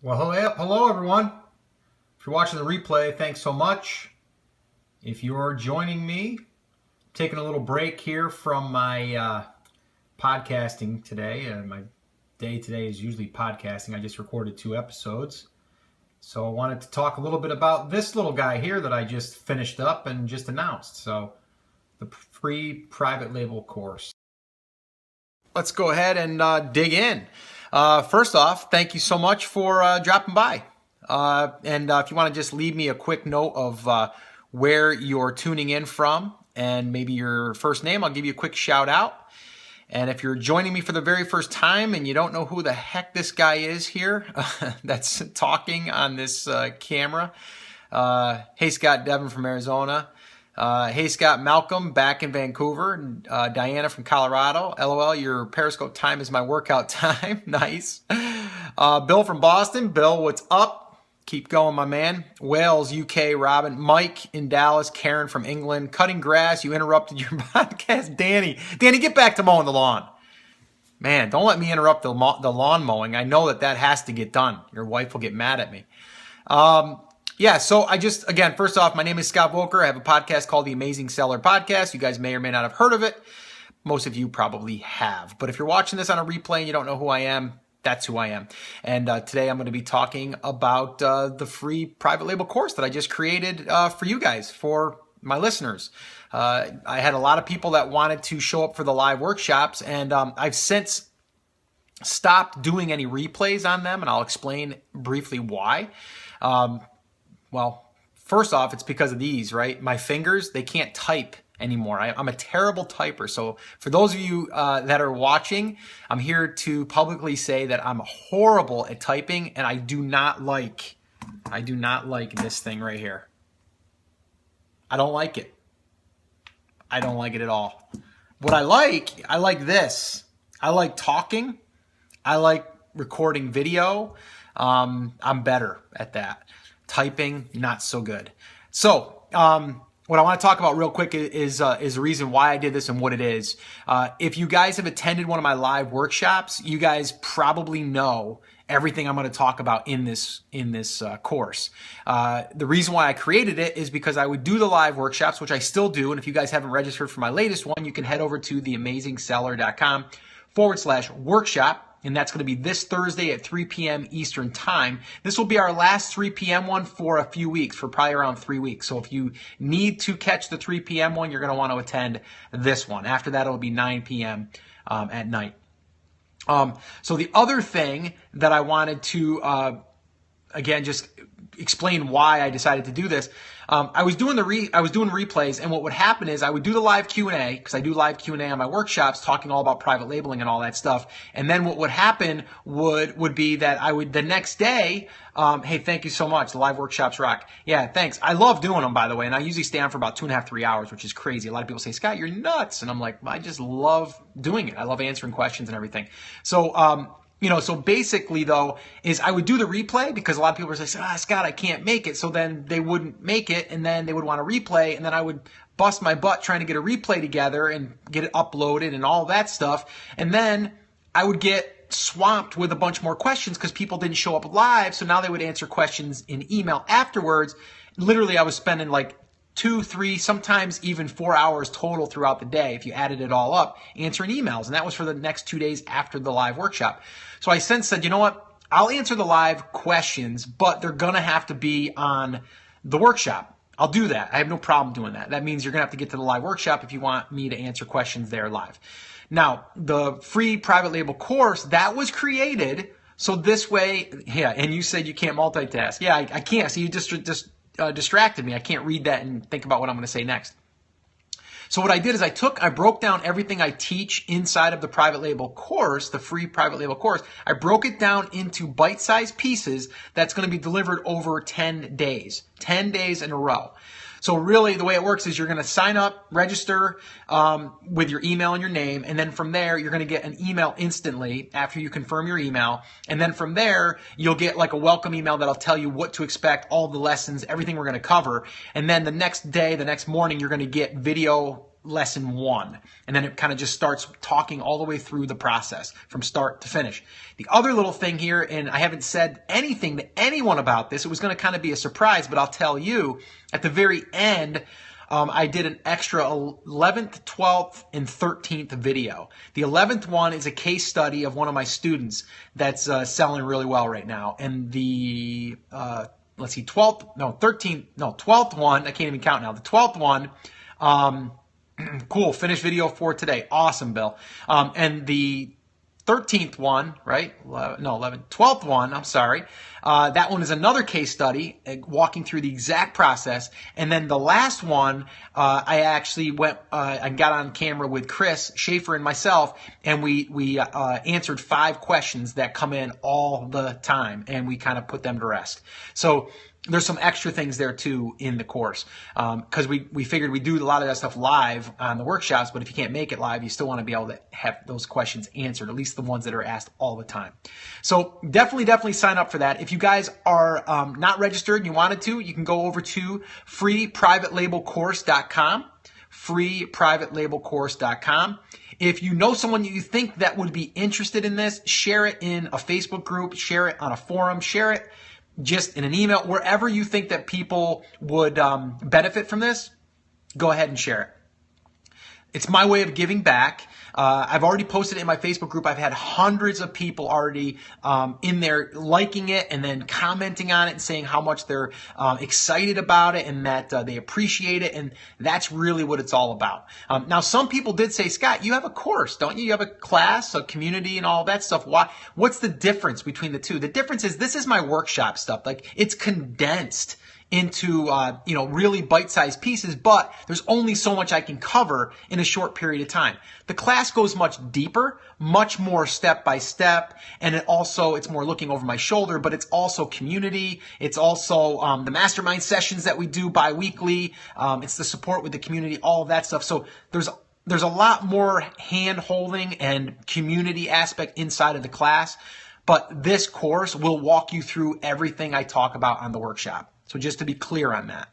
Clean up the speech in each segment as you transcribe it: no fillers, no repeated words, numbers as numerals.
Well, hello everyone. If you're watching the replay, thanks so much. If you're joining me, taking a little break here from my podcasting today. My day today is usually podcasting. I just recorded 2 episodes. So I wanted to talk a little bit about this little guy here that I just finished up and just announced. So the free private label course. Let's go ahead and dig in. First off, thank you so much for dropping by. And if you want to just leave me a quick note of where you're tuning in from and maybe your first name, I'll give you a quick shout out. And if you're joining me for the very first time and you don't know who the heck this guy is here that's talking on this camera, hey, Scott Devin from Arizona. Hey, Scott, Malcolm back in Vancouver. Diana from Colorado. LOL, your Periscope time is my workout time. Nice. Bill from Boston. Bill, what's up? Keep going, my man. Wales, UK, Robin. Mike in Dallas. Karen from England. Cutting grass. You interrupted your podcast. Danny, get back to mowing the lawn. Man, don't let me interrupt the lawn mowing. I know that has to get done. Your wife will get mad at me. Yeah, so again, first off, my name is Scott Volker. I have a podcast called The Amazing Seller Podcast. You guys may or may not have heard of it. Most of you probably have. But if you're watching this on a replay and you don't know who I am, that's who I am. And today I'm going to be talking about the free private label course that I just created for you guys, for my listeners. I had a lot of people that wanted to show up for the live workshops, and I've since stopped doing any replays on them, and I'll explain briefly why. Well, first off, it's because of these, right? My fingers, they can't type anymore. I'm a terrible typer. So for those of you that are watching, I'm here to publicly say that I'm horrible at typing, and I do not like this thing right here. I don't like it. I don't like it at all. What I like this. I like talking. I like recording video. I'm better at that. Typing, not so good. So, what I want to talk about real quick is the reason why I did this and what it is. If you guys have attended one of my live workshops, you guys probably know everything I'm going to talk about in this course. The reason why I created it is because I would do the live workshops, which I still do. And if you guys haven't registered for my latest one, you can head over to theamazingseller.com/workshop. And that's going to be this Thursday at 3 p.m. Eastern Time. This will be our last 3 p.m. one for a few weeks, for probably around 3 weeks. So if you need to catch the 3 p.m. one, you're going to want to attend this one. After that, it'll be 9 p.m. At night. So the other thing that I wanted to, again, just explain why I decided to do this. I was doing replays, and what would happen is I would do the live Q&A, because I do live Q&A on my workshops, talking all about private labeling and all that stuff. And then what would happen would be that I would the next day, hey, thank you so much. The live workshops rock. Yeah, thanks. I love doing them, by the way, and I usually stay on for about 2.5, 3 hours, which is crazy. A lot of people say, Scott, you're nuts, and I'm like, I just love doing it. I love answering questions and everything. So, so basically, though, is I would do the replay because a lot of people would say, Scott, I can't make it. So then they wouldn't make it, and then they would want to replay, and then I would bust my butt trying to get a replay together and get it uploaded and all that stuff. And then I would get swamped with a bunch more questions because people didn't show up live. So now they would answer questions in email afterwards. Literally, I was spending like 2, 3, sometimes even 4 hours total throughout the day, if you added it all up, answering emails. And that was for the next 2 days after the live workshop. So I since said, you know what? I'll answer the live questions, but they're going to have to be on the workshop. I'll do that. I have no problem doing that. That means you're going to have to get to the live workshop if you want me to answer questions there live. Now, the free private label course, that was created so this way, yeah, and you said you can't multitask. Yeah, I can't. So you just distracted me. I can't read that and think about what I'm going to say next. So what I did is I broke down everything I teach inside of the private label course, the free private label course. I broke it down into bite-sized pieces that's going to be delivered over 10 days in a row. So really the way it works is you're going to sign up, register with your email and your name, and then from there you're going to get an email instantly after you confirm your email. And then from there you'll get like a welcome email that'll tell you what to expect, all the lessons, everything we're going to cover. And then the next day, the next morning, you're going to get video lesson 1. And then it kind of just starts talking all the way through the process from start to finish. The other little thing here, and I haven't said anything to anyone about this, it was going to kind of be a surprise, but I'll tell you at the very end, I did an extra 11th, 12th, and 13th video. The 11th one is a case study of one of my students that's selling really well right now. And the, let's see, 12th one, I can't even count now. The 12th one, cool, finished video for today. Awesome, Bill. And the 13th one, right? 12th one, I'm sorry. That one is another case study, walking through the exact process. And then the last one, I actually went, I got on camera with Chris Schaefer and myself, and we answered 5 questions that come in all the time, and we kind of put them to rest. So there's some extra things there too in the course, because we figured we do a lot of that stuff live on the workshops, but if you can't make it live, you still want to be able to have those questions answered, at least the ones that are asked all the time. So definitely sign up for that. If you guys are not registered and you wanted to, you can go over to freeprivatelabelcourse.com, freeprivatelabelcourse.com. If you know someone that you think that would be interested in this, share it in a Facebook group, share it on a forum, share it just in an email, wherever you think that people would benefit from this, go ahead and share it. It's my way of giving back. I've already posted it in my Facebook group. I've had hundreds of people already in there liking it and then commenting on it and saying how much they're excited about it and that they appreciate it. And that's really what it's all about. Now, some people did say, Scott, you have a course, don't you? You have a class, a community, and all that stuff. What's the difference between the two? The difference is this is my workshop stuff. Like, it's condensed into really bite-sized pieces, but there's only so much I can cover in a short period of time. The class goes much deeper, much more step by step, and it's more looking over my shoulder, but it's also community. It's also the mastermind sessions that we do bi-weekly. It's the support with the community, all of that stuff. So there's a lot more hand-holding and community aspect inside of the class, but this course will walk you through everything I talk about on the workshop. So just to be clear on that.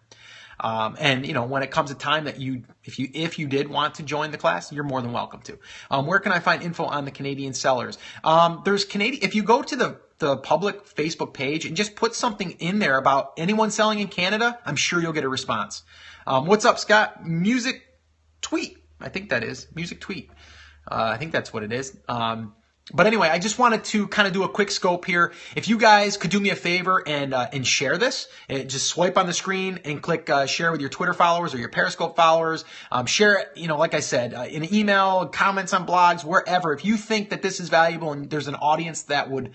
And when it comes to time that if you did want to join the class, you're more than welcome to. Where can I find info on the Canadian sellers? If you go to the public Facebook page and just put something in there about anyone selling in Canada, I'm sure you'll get a response. What's up, Scott? Music tweet. I think that is music tweet. I think that's what it is. But anyway, I just wanted to kind of do a quick scope here. If you guys could do me a favor and share this, just swipe on the screen and click share with your Twitter followers or your Periscope followers. Share it, like I said, in an email, comments on blogs, wherever. If you think that this is valuable and there's an audience that would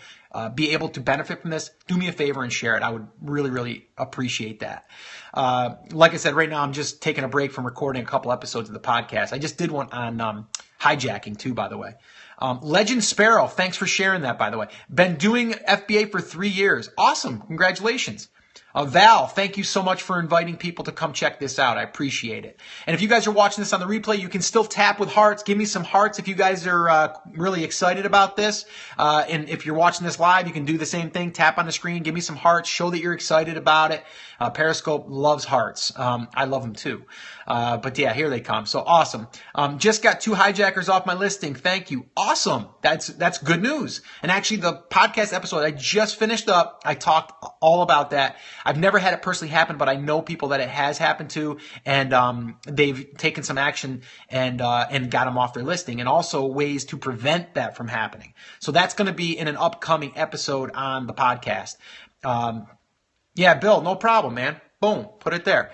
be able to benefit from this, do me a favor and share it. I would really, really appreciate that. Like I said, right now I'm just taking a break from recording a couple episodes of the podcast. I just did one on hijacking too, by the way. Legend Sparrow, thanks for sharing that, by the way. Been doing FBA for 3 years. Awesome. Congratulations. Val, thank you so much for inviting people to come check this out. I appreciate it. And if you guys are watching this on the replay, you can still tap with hearts. Give me some hearts if you guys are really excited about this. And if you're watching this live, you can do the same thing. Tap on the screen. Give me some hearts. Show that you're excited about it. Periscope loves hearts. I love them too. But yeah, here they come. So awesome. Just got 2 hijackers off my listing. Thank you. Awesome. That's good news. And actually the podcast episode I just finished up, I talked all about that. I've never had it personally happen, but I know people that it has happened to, and they've taken some action and got them off their listing, and also ways to prevent that from happening. So that's going to be in an upcoming episode on the podcast. Yeah, Bill, no problem, man. Boom, put it there.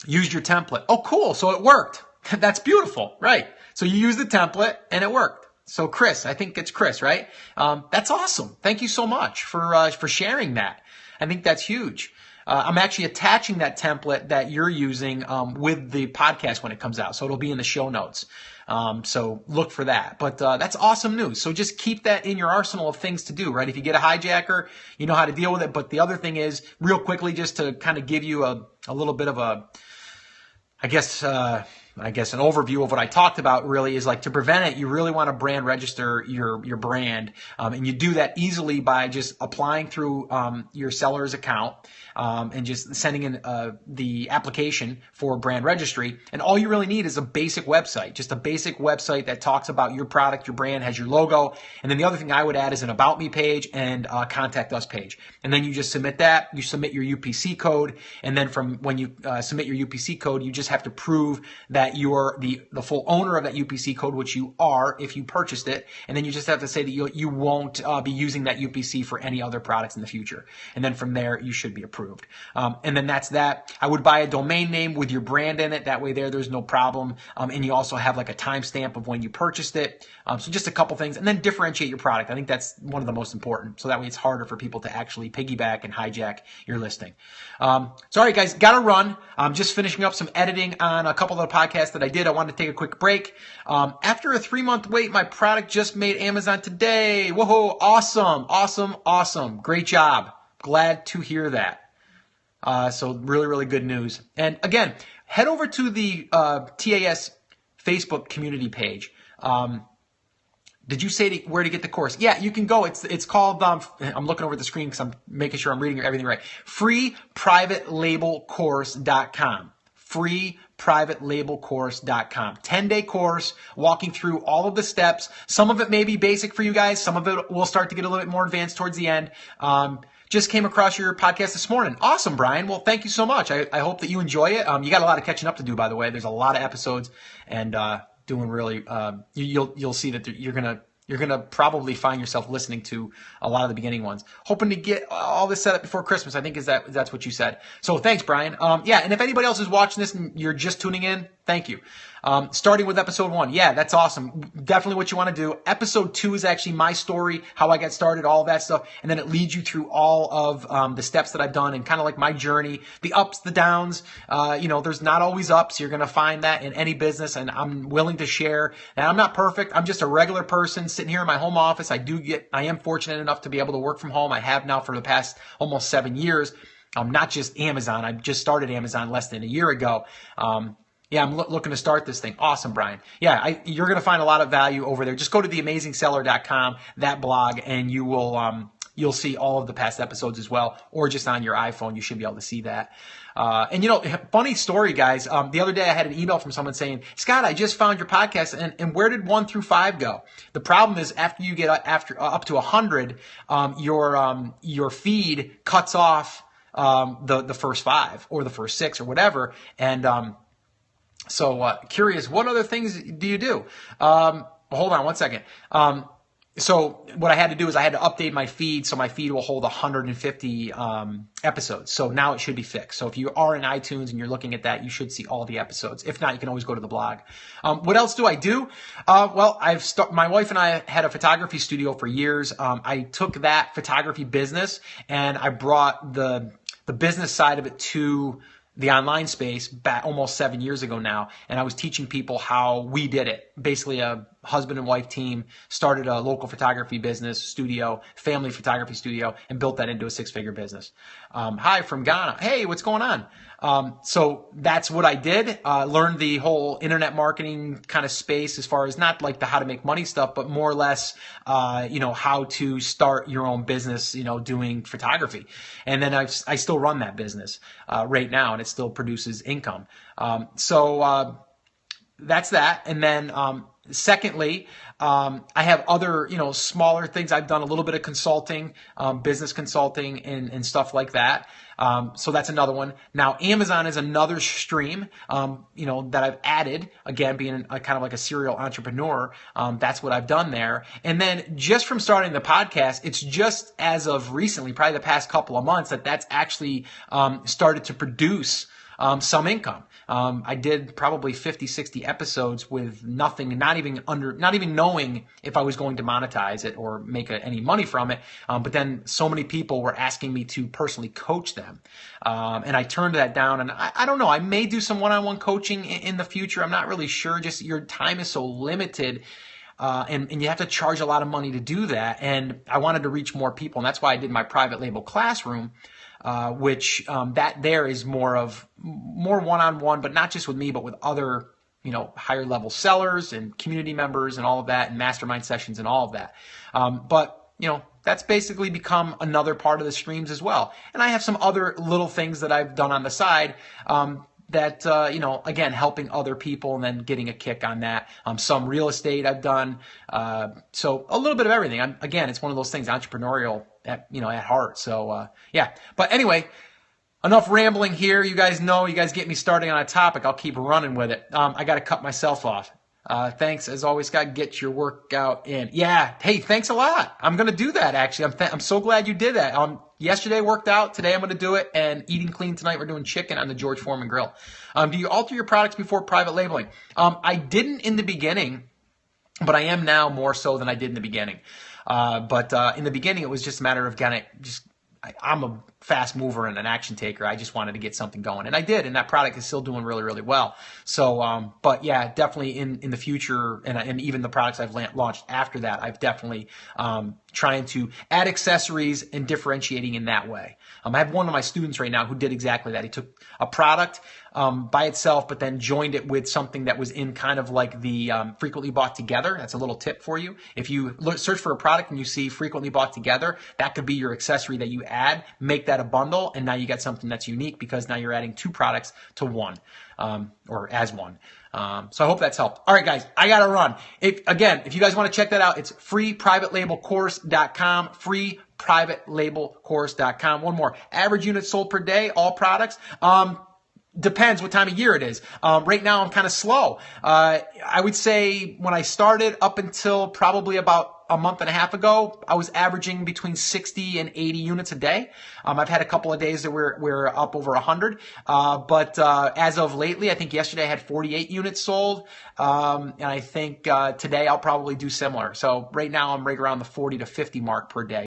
Used your template. Oh, cool. So it worked. That's beautiful, right? So you used the template and it worked. So Chris, I think it's Chris, right? That's awesome. Thank you so much for sharing that. I think that's huge. I'm actually attaching that template that you're using with the podcast when it comes out. So it'll be in the show notes. So look for that. But that's awesome news. So just keep that in your arsenal of things to do, right? If you get a hijacker, you know how to deal with it. But the other thing is, real quickly, just to kind of give you a little bit of a, I guess, I guess an overview of what I talked about really is like to prevent it, you really want to brand register your brand. And you do that easily by just applying through your seller's account and just sending in the application for brand registry. And all you really need is a basic website, just a basic website that talks about your product, your brand, has your logo. And then the other thing I would add is an About Me page and Contact Us page. And then you just submit that, you submit your UPC code. And then from when you submit your UPC code, you just have to prove that you're the full owner of that UPC code, which you are if you purchased it. And then you just have to say that you won't be using that UPC for any other products in the future. And then from there, you should be approved. And then that's that. I would buy a domain name with your brand in it. That way there's no problem. And you also have like a timestamp of when you purchased it. So just a couple things. And then differentiate your product. I think that's one of the most important. So that way it's harder for people to actually piggyback and hijack your listing. Sorry guys, gotta run. I'm just finishing up some editing on a couple of the podcasts that I did. I wanted to take a quick break. After a 3-month wait, my product just made Amazon today. Whoa, awesome, awesome, awesome. Great job. Glad to hear that. So really, really good news. And again, head over to the TAS Facebook community page. Did you say where to get the course? Yeah, you can go. It's called, I'm looking over the screen because I'm making sure I'm reading everything right. FreePrivatelabelCourse.com. FreePrivatelabelCourse.com. 10-day course walking through all of the steps. Some of it may be basic for you guys. Some of it will start to get a little bit more advanced towards the end. Just came across your podcast this morning. Awesome, Brian. Well, thank you so much. I hope that you enjoy it. You got a lot of catching up to do, by the way. There's a lot of episodes and doing really. You'll see that you're gonna probably find yourself listening to a lot of the beginning ones. Hoping to get all this set up before Christmas. I think that's what you said. So thanks, Brian. Yeah, and if anybody else is watching this and you're just tuning in, thank you. Starting with episode 1. Yeah, that's awesome. Definitely what you want to do. Episode 2 is actually my story, how I got started, all that stuff. And then it leads you through all of the steps that I've done and kind of like my journey, the ups, the downs. There's not always ups. You're going to find that in any business. And I'm willing to share. And I'm not perfect. I'm just a regular person sitting here in my home office. I am fortunate enough to be able to work from home. I have now for the past almost 7 years. Not just Amazon. I just started Amazon less than a year ago. Yeah, I'm looking to start this thing. Awesome, Brian. Yeah, you're going to find a lot of value over there. Just go to theamazingseller.com, that blog, and you will you'll see all of the past episodes as well, or just on your iPhone, you should be able to see that. And funny story, guys. The other day I had an email from someone saying, Scott, I just found your podcast, and where did 1 through 5 go? The problem is after you get up to 100, your feed cuts off the first 5 or the first 6 or whatever, and So curious, what other things do you do? Hold on one second. So what I had to do is I had to update my feed so my feed will hold 150 episodes. So now it should be fixed. So if you are in iTunes and you're looking at that, you should see all the episodes. If not, you can always go to the blog. What else do I do? Well, my wife and I had a photography studio for years. I took that photography business and I brought the business side of it to the online space back almost 7 years ago now. And I was teaching people how we did it. Basically a husband and wife team started a local photography business studio, family photography studio, and built that into a 6-figure business. Hi from Ghana. Hey, what's going on? So that's what I did. Learned the whole internet marketing kind of space as far as not like the how to make money stuff, but more or less, how to start your own business, doing photography. And then I still run that business, right now, and it still produces income. So that's that. And then, secondly, I have other, smaller things. I've done a little bit of consulting, business consulting and stuff like that. So that's another one. Now, Amazon is another stream, that I've added, again, being kind of like a serial entrepreneur. That's what I've done there. And then just from starting the podcast, it's just as of recently, probably the past couple of months, that's actually, started to produce some income. I did probably 50, 60 episodes with nothing, not even knowing if I was going to monetize it or make any money from it. But then so many people were asking me to personally coach them. And I turned that down, and I don't know, I may do some one-on-one coaching in the future. I'm not really sure. Just your time is so limited. And you have to charge a lot of money to do that. And I wanted to reach more people. And that's why I did my private label classroom, which that there is more one-on-one, but not just with me, but with other higher level sellers and community members and all of that, and mastermind sessions and all of that. But that's basically become another part of the streams as well. And I have some other little things that I've done on the side that, again, helping other people and then getting a kick on that. Some real estate I've done. So a little bit of everything. Again, it's one of those things, entrepreneurial at heart. So, yeah. But anyway, enough rambling here. You guys get me starting on a topic. I'll keep running with it. I got to cut myself off. Thanks as always, Scott. Get your workout in. Yeah. Hey, thanks a lot. I'm going to do that actually. I'm so glad you did that. Yesterday worked out. Today I'm going to do it. And eating clean tonight. We're doing chicken on the George Foreman grill. Do you alter your products before private labeling? I didn't in the beginning, but I am now more so than I did in the beginning. But in the beginning, it was just a matter of I'm a fast mover and an action taker. I just wanted to get something going, and I did, and that product is still doing really, really well. So, but yeah, definitely in the future, and even the products I've launched after that, I've definitely trying to add accessories and differentiating in that way. I have one of my students right now who did exactly that. He took a product by itself, but then joined it with something that was in kind of like the frequently bought together. That's a little tip for you. If you search for a product and you see frequently bought together, that could be your accessory that you add. Make that a bundle, and now you get something that's unique because now you're adding two products to one, or as one. So I hope that's helped. All right, guys, I got to run. If you guys want to check that out, it's freeprivatelabelcourse.com, freeprivatelabelcourse.com. One more. Average units sold per day, all products. Depends what time of year it is. Right now I'm kind of slow. I would say when I started up until probably about a month and a half ago, I was averaging between 60 and 80 units a day. I've had a couple of days that we're up over 100. But as of lately, I think yesterday I had 48 units sold. And I think today I'll probably do similar. So right now I'm right around the 40 to 50 mark per day.